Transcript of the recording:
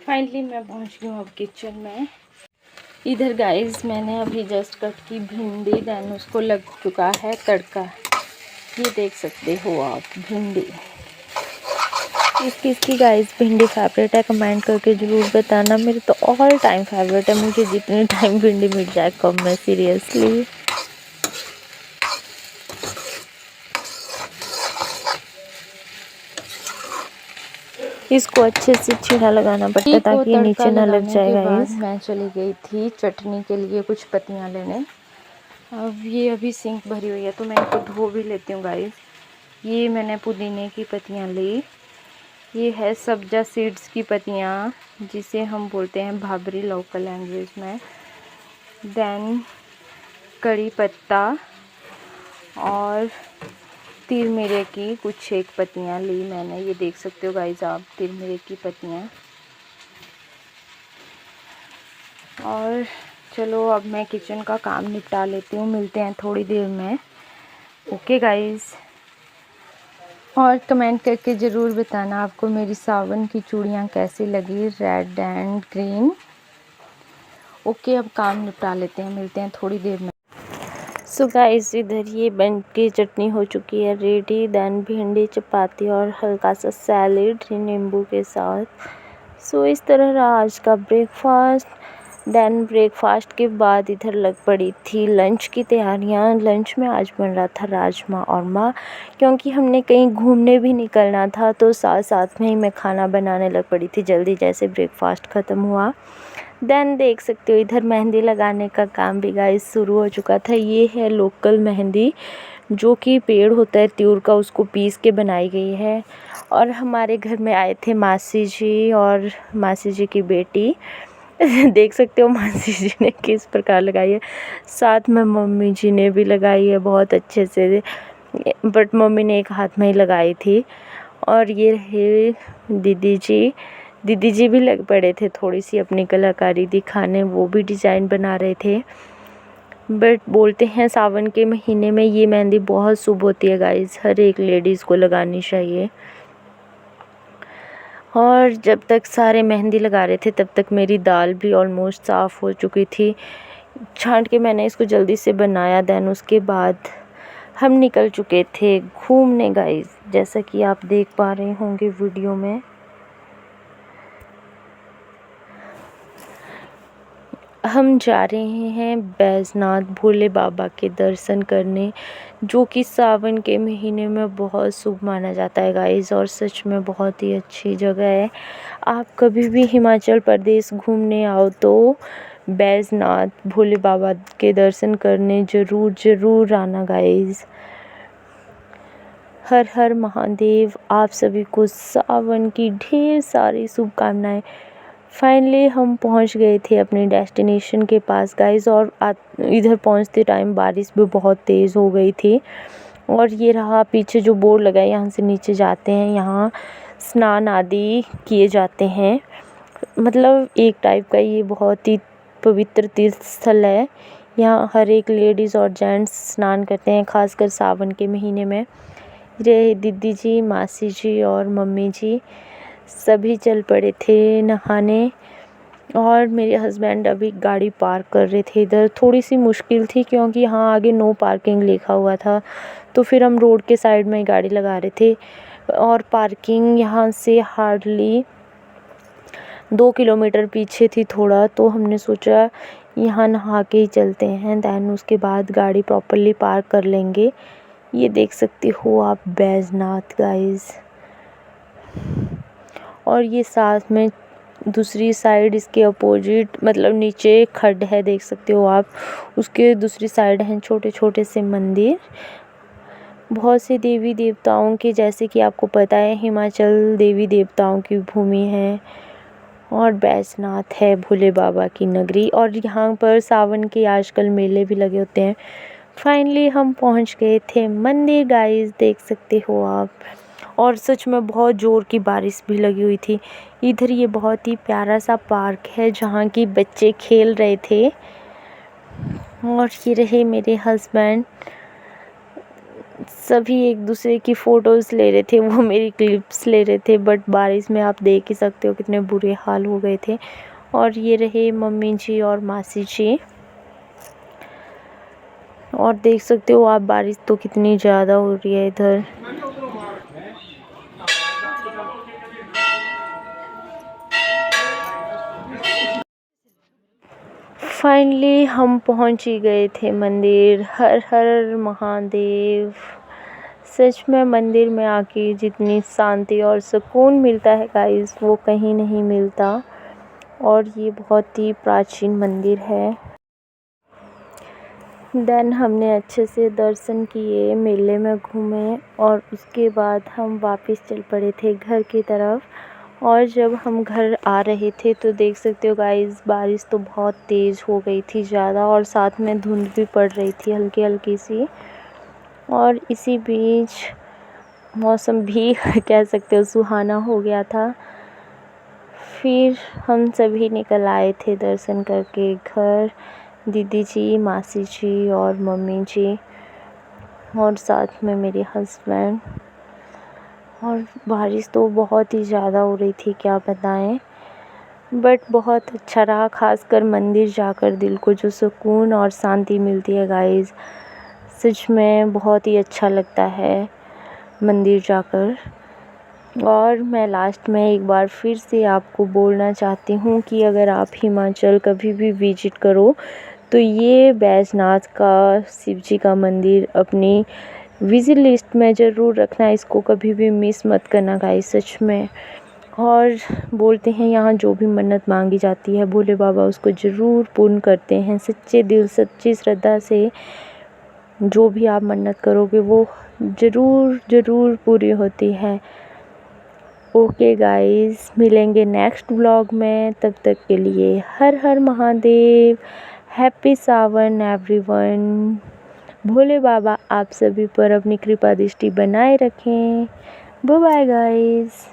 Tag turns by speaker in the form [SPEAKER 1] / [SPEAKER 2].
[SPEAKER 1] Finally मैं पहुंच गई हूँ अब किचन में। इधर गाइस मैंने अभी जस्ट कट की भिंडी, देन उसको लग चुका है तड़का। ये देख सकते हो आप भिंडी। किसकी गाइस भिंडी फेवरेट है कमेंट करके ज़रूर बताना। मेरे तो ऑल टाइम फेवरेट है, मुझे जितने टाइम भिंडी मिल जाए कम मैं सीरियसली। इसको अच्छे से छीड़ा लगाना पड़ता है ताकि ये नीचे ना लग जाए गाइस। मैं चली गई थी चटनी के लिए कुछ पत्तियां लेने। अब ये अभी सिंक भरी हुई है तो मैं इनको धो भी लेती हूँ गाइस। ये मैंने पुदीने की पत्तियां ली। ये है सब्जा सीड्स की पत्तियां, जिसे हम बोलते हैं भाबरी लोकल लैंग्वेज में। देन कड़ी पत्ता और तिरमिरे की कुछ एक पत्तियां ली मैंने। ये देख सकते हो गाइस आप तिरमिरे की पत्तियां। और चलो अब मैं किचन का काम निपटा लेती हूँ, मिलते हैं थोड़ी देर में। Okay guys. और कमेंट करके ज़रूर बताना आपको मेरी सावन की चूड़ियाँ कैसी लगी, रेड एंड ग्रीन। ओके अब काम निपटा लेते हैं, मिलते हैं थोड़ी देर में। सो गाइस इधर ये बन के चटनी हो चुकी है रेडी। देन भिंडी, चपाती और हल्का सा सैलेड नींबू के साथ। सो इस तरह रहा आज का ब्रेकफास्ट। देन ब्रेकफास्ट के बाद इधर लग पड़ी थी लंच की तैयारियां। लंच में आज बन रहा था राजमा और माँ, क्योंकि हमने कहीं घूमने भी निकलना था तो साथ साथ में ही मैं खाना बनाने लग पड़ी थी जल्दी जैसे ब्रेकफास्ट ख़त्म हुआ। देन देख सकते हो इधर मेहंदी लगाने का काम भी गाइस शुरू हो चुका था। ये है लोकल मेहंदी, जो कि पेड़ होता है त्यूर का, उसको पीस के बनाई गई है। और हमारे घर में आए थे मासी जी और मासी जी की बेटी। देख सकते हो मासी जी ने किस प्रकार लगाई है, साथ में मम्मी जी ने भी लगाई है बहुत अच्छे से, बट मम्मी ने एक हाथ में ही लगाई थी। और ये रहे दीदी जी भी लग पड़े थे थोड़ी सी अपनी कलाकारी दिखाने, वो भी डिज़ाइन बना रहे थे। बट बोलते हैं सावन के महीने में ये मेहंदी बहुत शुभ होती है गाइस, हर एक लेडीज़ को लगानी चाहिए। और जब तक सारे मेहंदी लगा रहे थे तब तक मेरी दाल भी ऑलमोस्ट साफ़ हो चुकी थी। छांट के मैंने इसको जल्दी से बनाया। देन उसके बाद हम निकल चुके थे घूमने गाइस, जैसा कि आप देख पा रहे होंगे वीडियो में। हम जा रहे हैं बैजनाथ भोले बाबा के दर्शन करने, जो कि सावन के महीने में बहुत शुभ माना जाता है गाइस। और सच में बहुत ही अच्छी जगह है। आप कभी भी हिमाचल प्रदेश घूमने आओ तो बैजनाथ भोले बाबा के दर्शन करने ज़रूर आना गाइस। हर हर महादेव। आप सभी को सावन की ढेर सारी शुभकामनाएं। फाइनली हम पहुंच गए थे अपने डेस्टिनेशन के पास गाइस। और इधर पहुंचते टाइम बारिश भी बहुत तेज़ हो गई थी। और ये रहा पीछे जो बोर्ड लगा है, यहाँ से नीचे जाते हैं, यहाँ स्नान आदि किए जाते हैं। मतलब एक टाइप का ये बहुत ही पवित्र तीर्थ स्थल है। यहाँ हर एक लेडीज़ और जेंट्स स्नान करते हैं, खासकर सावन के महीने में। ये दीदी जी, मासी जी और मम्मी जी सभी चल पड़े थे नहाने। और मेरे हस्बैंड अभी गाड़ी पार्क कर रहे थे। इधर थोड़ी सी मुश्किल थी क्योंकि यहाँ आगे नो पार्किंग लिखा हुआ था, तो फिर हम रोड के साइड में ही गाड़ी लगा रहे थे। और पार्किंग यहाँ से हार्डली 2 किलोमीटर पीछे थी थोड़ा, तो हमने सोचा यहाँ नहा के ही चलते हैं। दैन उसके बाद गाड़ी प्रॉपरली पार्क कर लेंगे। ये देख सकते हो आप बैजनाथ गाइस। और ये साथ में दूसरी साइड इसके अपोजिट, मतलब नीचे खड्ड है देख सकते हो आप, उसके दूसरी साइड हैं छोटे छोटे से मंदिर। बहुत से देवी देवताओं के, जैसे कि आपको पता है हिमाचल देवी देवताओं की भूमि है। और बैजनाथ है भोले बाबा की नगरी। और यहाँ पर सावन के आजकल मेले भी लगे होते हैं। फाइनली हम पहुँच गए थे मंदिर गाइस, देख सकते हो आप। और सच में बहुत ज़ोर की बारिश भी लगी हुई थी। इधर ये बहुत ही प्यारा सा पार्क है जहाँ की बच्चे खेल रहे थे। और ये रहे मेरे हस्बैंड, सभी एक दूसरे की फ़ोटोज़ ले रहे थे, वो मेरी क्लिप्स ले रहे थे, बट बारिश में आप देख ही सकते हो कितने बुरे हाल हो गए थे। और ये रहे मम्मी जी और मासी जी, और देख सकते हो आप बारिश तो कितनी ज़्यादा हो रही है इधर। फाइनली हम पहुंच ही गए थे मंदिर। हर हर महादेव। सच में मंदिर में आके जितनी शांति और सुकून मिलता है गाइस, वो कहीं नहीं मिलता। और ये बहुत ही प्राचीन मंदिर है। देन हमने अच्छे से दर्शन किए, मेले में घूमे, और उसके बाद हम वापस चल पड़े थे घर की तरफ। और जब हम घर आ रहे थे तो देख सकते हो गाइस, बारिश तो बहुत तेज़ हो गई थी ज़्यादा, और साथ में धुंध भी पड़ रही थी हल्की हल्की सी। और इसी बीच मौसम भी कह सकते हो सुहाना हो गया था। फिर हम सभी निकल आए थे दर्शन करके घर, दीदी जी, मासी जी और मम्मी जी, और साथ में मेरे हस्बैंड। और बारिश तो बहुत ही ज़्यादा हो रही थी, क्या बताएं, बट बहुत अच्छा रहा। खासकर मंदिर जाकर दिल को जो सुकून और शांति मिलती है गाइस, सच में बहुत ही अच्छा लगता है मंदिर जाकर। और मैं लास्ट में एक बार फिर से आपको बोलना चाहती हूँ कि अगर आप हिमाचल कभी भी विज़िट करो तो ये बैजनाथ का, शिव जी का मंदिर अपनी विज़िट लिस्ट में ज़रूर रखना। इसको कभी भी मिस मत करना गाइस, सच में। और बोलते हैं यहाँ जो भी मन्नत मांगी जाती है भोले बाबा उसको ज़रूर पूर्ण करते हैं। सच्चे दिल, सच्ची श्रद्धा से जो भी आप मन्नत करोगे वो ज़रूर ज़रूर पूरी होती है। ओके गाइस, मिलेंगे नेक्स्ट व्लॉग में। तब तक के लिए हर हर महादेव। Happy Sawan everyone. भोले बाबा आप सभी पर अपनी कृपा दृष्टि बनाए रखें। Bye bye guys.